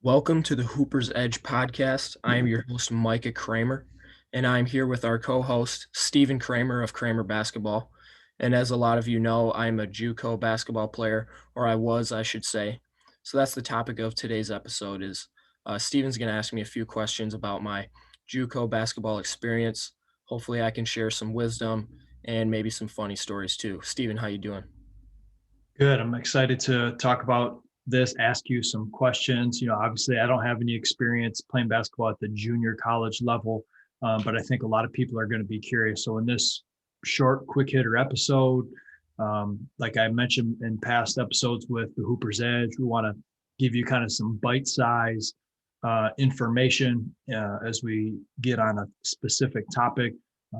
Welcome to the Hooper's Edge podcast. I am your host, Micah Cramer, and I'm here with our co-host, Stephen Cramer of Cramer Basketball. And as a lot of you know, I'm a JUCO basketball player, or I was, I should say. So that's the topic of today's episode is Stephen's going to ask me a few questions about my JUCO basketball experience. Hopefully I can share some wisdom and maybe some funny stories too. Stephen, how you doing? Good. I'm excited to talk about this, ask you some questions. Obviously, I don't have any experience playing basketball at the junior college level, but I think a lot of people are going to be curious. So, in this short, quick hitter episode, like I mentioned in past episodes with the Hooper's Edge, we want to give you kind of some bite size information as we get on a specific topic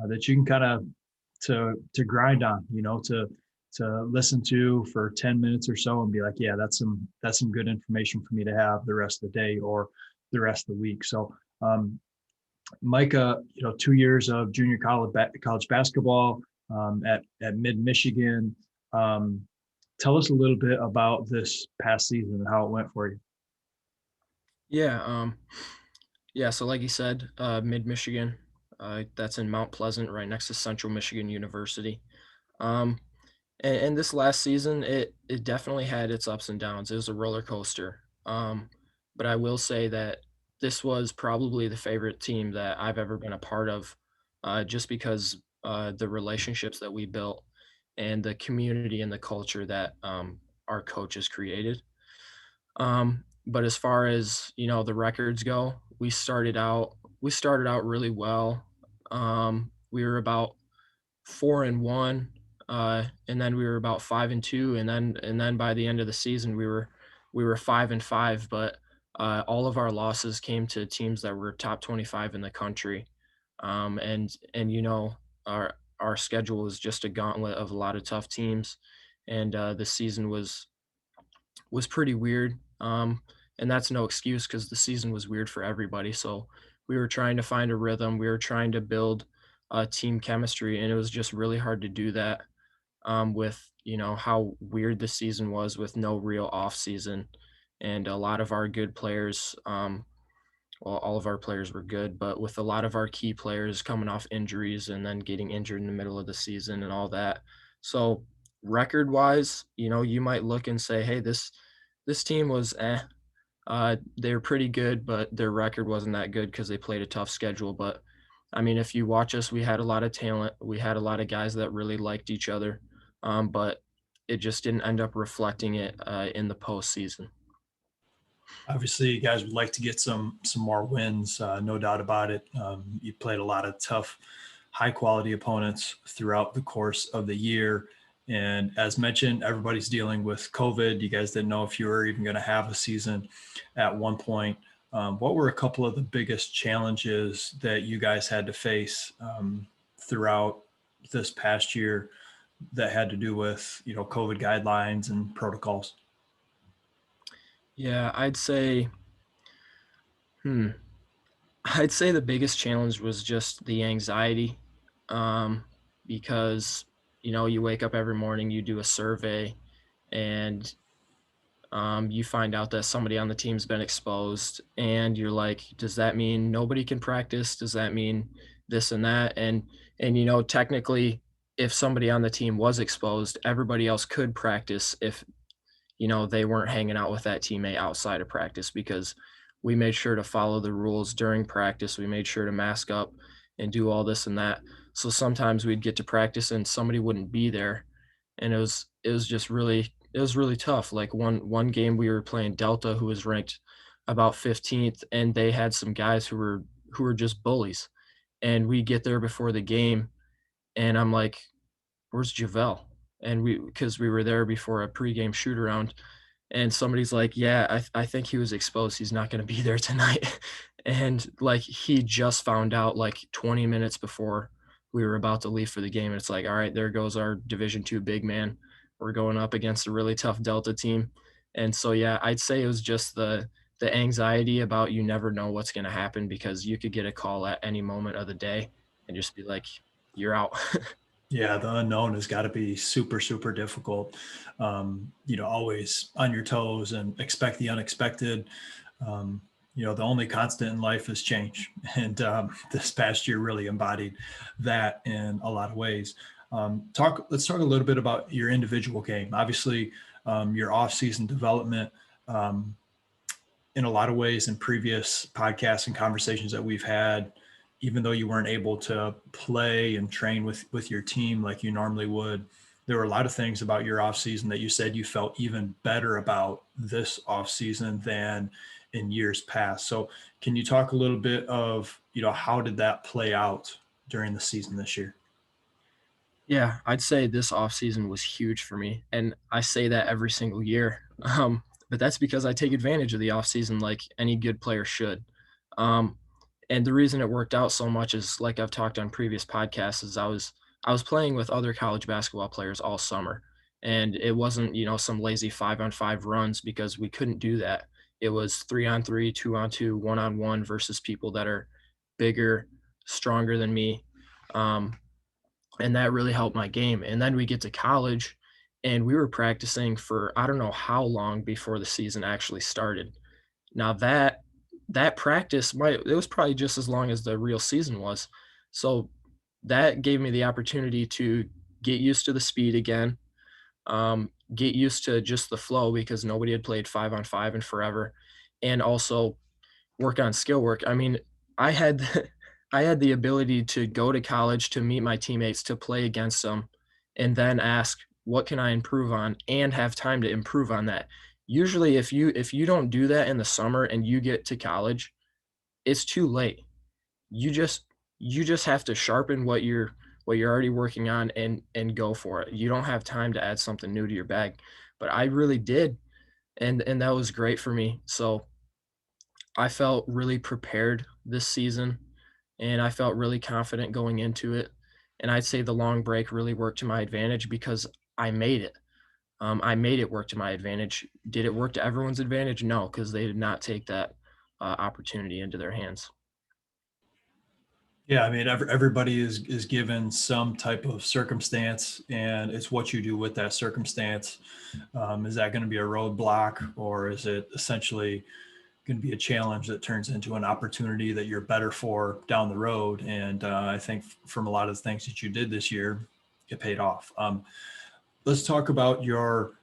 that you can kind of to grind on, to listen to for 10 minutes or so and be like, yeah, that's some good information for me to have the rest of the day or the rest of the week. So Micah, 2 years of junior college basketball at Mid Michigan. Tell us a little bit about this past season and how it went for you. Yeah, so like you said, Mid Michigan, that's in Mount Pleasant, right next to Central Michigan University. Um, and this last season, it definitely had its ups and downs. It was a roller coaster. But I will say that this was probably the favorite team that I've ever been a part of, just because the relationships that we built and the community and the culture that our coaches created. But as far as the records go, we started out really well. We were about 4-1, and then we were about 5-2, and then by the end of the season we were 5-5. But all of our losses came to teams that were top 25 in the country, and our schedule was just a gauntlet of a lot of tough teams, and the season was pretty weird. And that's no excuse because the season was weird for everybody. So we were trying to find a rhythm. We were trying to build team chemistry, and it was just really hard to do that with how weird the season was with no real off season, and a lot of our good players. Well, all of our players were good, but with a lot of our key players coming off injuries and then getting injured in the middle of the season and all that. So record wise, you might look and say, hey, this team was they were pretty good, but their record wasn't that good because they played a tough schedule. But I mean, if you watch us, we had a lot of talent. We had a lot of guys that really liked each other, but it just didn't end up reflecting it in the postseason. Obviously, you guys would like to get some more wins, no doubt about it. You played a lot of tough, high quality opponents throughout the course of the year. And as mentioned, everybody's dealing with COVID. You guys didn't know if you were even going to have a season at one point. What were a couple of the biggest challenges that you guys had to face throughout this past year that had to do with, COVID guidelines and protocols? Yeah, hmm, I'd say the biggest challenge was just the anxiety, um, because you wake up every morning, you do a survey, and you find out that somebody on the team's been exposed, and you're like, does that mean nobody can practice? Does that mean this and that? And technically, if somebody on the team was exposed, everybody else could practice if they weren't hanging out with that teammate outside of practice, because we made sure to follow the rules during practice. We made sure to mask up and do all this and that. So sometimes we'd get to practice and somebody wouldn't be there, and it was just really tough. Like one game we were playing Delta, who was ranked about 15th, and they had some guys who were just bullies. And we get there before the game, and I'm like, "Where's Javel?" And because we were there before a pregame shoot around, and somebody's like, "Yeah, I think he was exposed. He's not going to be there tonight." And like he just found out like 20 minutes before we were about to leave for the game. And it's like, all right, there goes our Division II big man. We're going up against a really tough Delta team. And so yeah, I'd say it was just the anxiety about you never know what's going to happen, because you could get a call at any moment of the day and just be like, you're out. Yeah, the unknown has got to be super, super difficult. Always on your toes and expect the unexpected. Um, the only constant in life is change. And this past year really embodied that in a lot of ways. Let's talk a little bit about your individual game. Obviously, your off-season development, um, in a lot of ways in previous podcasts and conversations that we've had, even though you weren't able to play and train with your team like you normally would, there were a lot of things about your off season that you said you felt even better about this off season than in years past. So can you talk a little bit of, how did that play out during the season this year? Yeah, I'd say this offseason was huge for me, and I say that every single year. But that's because I take advantage of the offseason like any good player should. Um, and the reason it worked out so much is like I've talked on previous podcasts is I was playing with other college basketball players all summer. And it wasn't, some lazy 5-on-5 runs because we couldn't do that. It was 3-on-3, 2-on-2, 1-on-1 versus people that are bigger, stronger than me. Um, and that really helped my game. And then we get to college and we were practicing for I don't know how long before the season actually started. Now that practice might it was probably just as long as the real season was. So that gave me the opportunity to get used to the speed again, get used to just the flow because nobody had played 5-on-5 in forever, and also work on skill work. I mean, I had I had the ability to go to college, to meet my teammates, to play against them, and then ask, "What can I improve on?" and have time to improve on that. Usually, if you don't do that in the summer and you get to college, it's too late. You just you just have to sharpen what you're already working on and go for it. You don't have time to add something new to your bag. But I really did, and that was great for me. So I felt really prepared this season, and I felt really confident going into it. And I'd say the long break really worked to my advantage because I made it. I made it work to my advantage. Did it work to everyone's advantage? No, because they did not take that opportunity into their hands. Yeah, I mean, everybody is given some type of circumstance, and it's what you do with that circumstance. Is that going to be a roadblock, or is it essentially going to be a challenge that turns into an opportunity that you're better for down the road? And I think from a lot of the things that you did this year, it paid off. Let's talk about your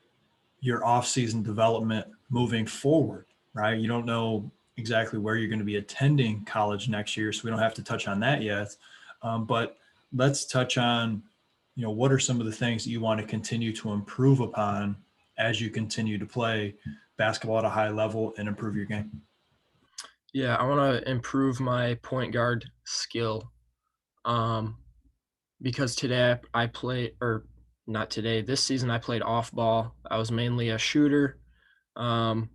off-season development moving forward, right? You don't know exactly where you're going to be attending college next year, so we don't have to touch on that yet. But let's touch on, what are some of the things that you want to continue to improve upon as you continue to play basketball at a high level and improve your game? Yeah, I want to improve my point guard skill. Um, because today I play, or not today, this season I played off ball. I was mainly a shooter. Um,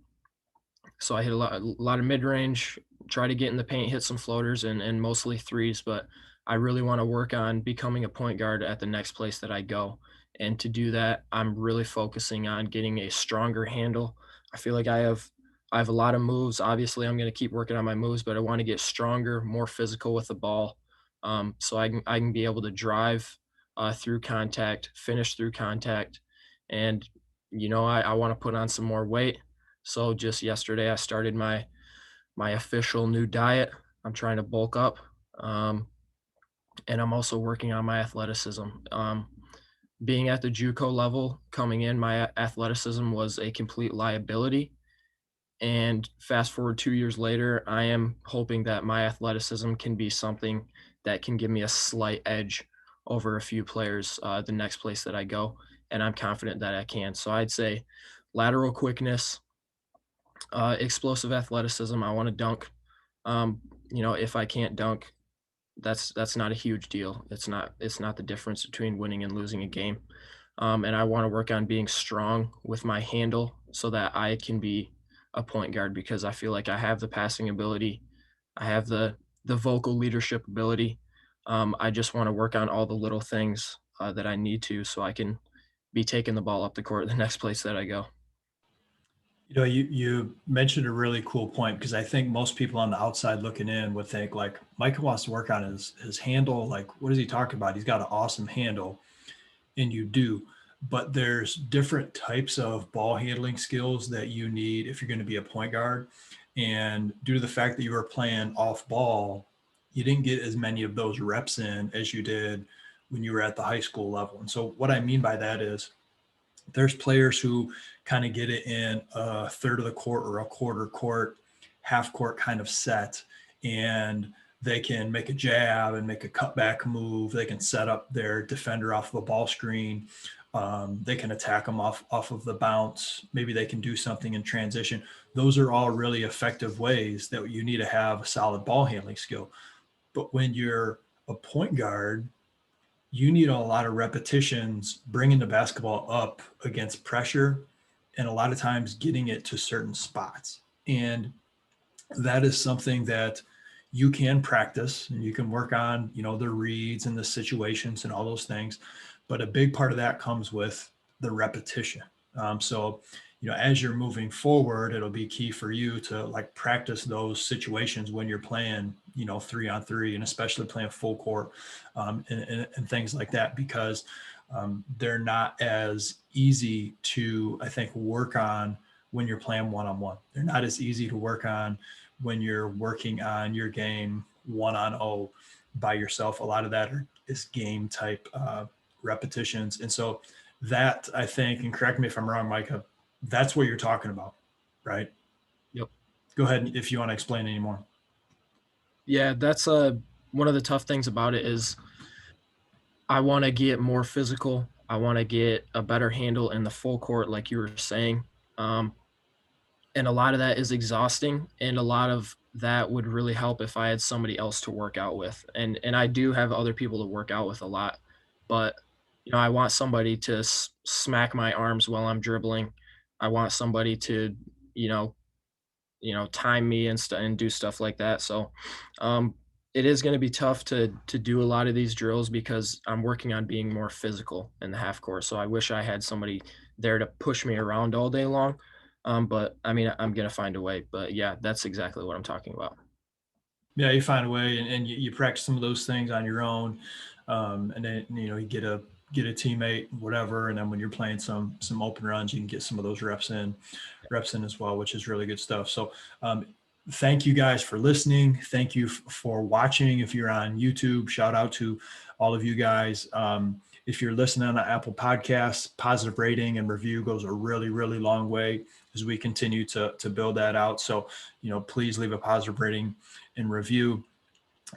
So I hit a lot of mid range, try to get in the paint, hit some floaters and mostly threes, but I really want to work on becoming a point guard at the next place that I go. And to do that, I'm really focusing on getting a stronger handle. I feel like I have a lot of moves. Obviously, I'm going to keep working on my moves, but I want to get stronger, more physical with the ball, so I can be able to drive through contact, finish through contact, and I want to put on some more weight. So just yesterday, I started my official new diet. I'm trying to bulk up, um, and I'm also working on my athleticism. Being at the JUCO level, coming in, my athleticism was a complete liability. And fast forward 2 years later, I am hoping that my athleticism can be something that can give me a slight edge over a few players the next place that I go. And I'm confident that I can. So I'd say lateral quickness, explosive athleticism. I want to dunk. If I can't dunk, that's not a huge deal. It's not the difference between winning and losing a game. And I want to work on being strong with my handle so that I can be a point guard because I feel like I have the passing ability, I have the vocal leadership ability. I just want to work on all the little things that I need to so I can be taking the ball up the court the next place that I go. You mentioned a really cool point because I think most people on the outside looking in would think like Micah wants to work on his handle. Like, what is he talking about? He's got an awesome handle, and you do. But there's different types of ball handling skills that you need if you're going to be a point guard. And due to the fact that you were playing off ball, you didn't get as many of those reps in as you did when you were at the high school level. And so, what I mean by that is there's players who kind of get it in a third of the court or a quarter court, half court kind of set, and they can make a jab and make a cutback move. They can set up their defender off of a ball screen. They can attack them off of the bounce. Maybe they can do something in transition. Those are all really effective ways that you need to have a solid ball handling skill. But when you're a point guard, you need a lot of repetitions bringing the basketball up against pressure and a lot of times getting it to certain spots. And that is something that you can practice and you can work on, the reads and the situations and all those things. But a big part of that comes with the repetition. So, as you're moving forward, it'll be key for you to like practice those situations when you're playing, 3-on-3, and especially playing full court, and things like that, because they're not as easy to, I think, work on when you're playing one-on-one. They're not as easy to work on when you're working on your game 1-on-0 by yourself. A lot of that is game type repetitions. And so that, I think, and correct me if I'm wrong, Micah, that's what you're talking about, right? Yep. Go ahead if you want to explain any more. Yeah, that's one of the tough things about it is I want to get more physical. I want to get a better handle in the full court, like you were saying. Um, and a lot of that is exhausting, and a lot of that would really help if I had somebody else to work out with. And I do have other people to work out with a lot, but I want somebody to smack my arms while I'm dribbling. I want somebody to, you know, time me and do stuff like that. So, um, it is going to be tough to do a lot of these drills because I'm working on being more physical in the half court. So I wish I had somebody there to push me around all day long. But I mean, I'm gonna find a way. But yeah, that's exactly what I'm talking about. Yeah, you find a way, and you practice some of those things on your own, and then you get a teammate, whatever, and then when you're playing some open runs, you can get some of those reps in as well, which is really good stuff. So, thank you guys for listening. Thank you for watching. If you're on YouTube, shout out to all of you guys. If you're listening on Apple Podcasts, positive rating and review goes a really, really long way as we continue to build that out. So, please leave a positive rating and review.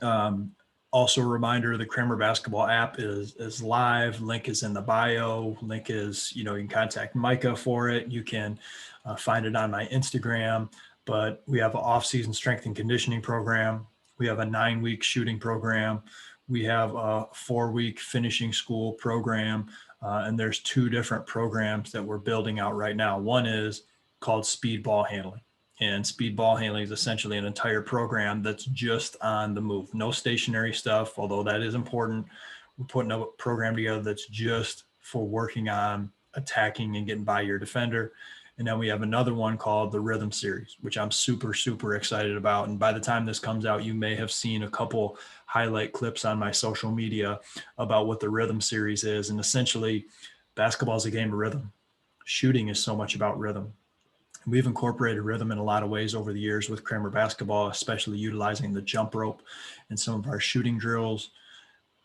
Um, Also, a reminder: the Cramer Basketball app is live. Link is in the bio. Link is, you can contact Micah for it. You can find it on my Instagram. But we have an off-season strength and conditioning program. We have a 9-week shooting program. We have a 4-week finishing school program. And there's 2 different programs that we're building out right now. One is called speed ball handling. And speed ball handling is essentially an entire program that's just on the move. No stationary stuff, although that is important. We're putting a program together that's just for working on attacking and getting by your defender. And then we have another one called the Rhythm Series, which I'm super, super excited about. And by the time this comes out, you may have seen a couple highlight clips on my social media about what the Rhythm Series is. And essentially, basketball is a game of rhythm. Shooting is so much about rhythm. We've incorporated rhythm in a lot of ways over the years with Cramer Basketball, especially utilizing the jump rope in some of our shooting drills.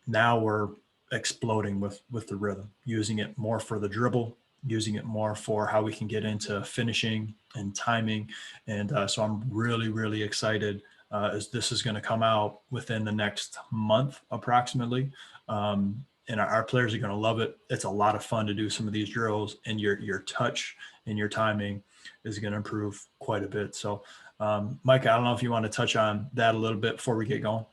Now we're exploding with the rhythm, using it more for the dribble, using it more for how we can get into finishing and timing. And so I'm really, really excited as this is going to come out within the next month approximately. And our players are going to love it. It's a lot of fun to do some of these drills, and your touch and your timing is going to improve quite a bit. So, Mike, I don't know if you want to touch on that a little bit before we get going.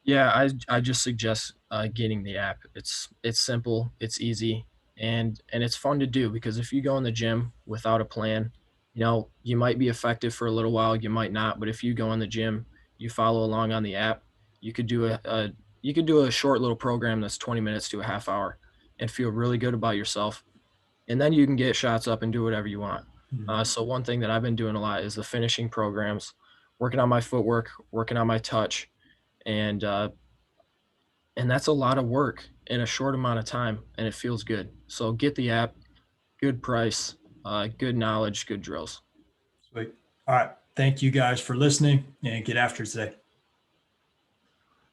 Yeah, I just suggest getting the app. It's simple, it's easy, and it's fun to do because if you go in the gym without a plan, you might be effective for a little while, you might not. But if you go in the gym, you follow along on the app, you could do a short little program that's 20 minutes to a half hour, and feel really good about yourself. And then you can get shots up and do whatever you want. Mhm. So one thing that I've been doing a lot is the finishing programs, working on my footwork, working on my touch, and that's a lot of work in a short amount of time, and it feels good. So get the app, good price, good knowledge, good drills. Sweet. All right. Thank you guys for listening and get after it today.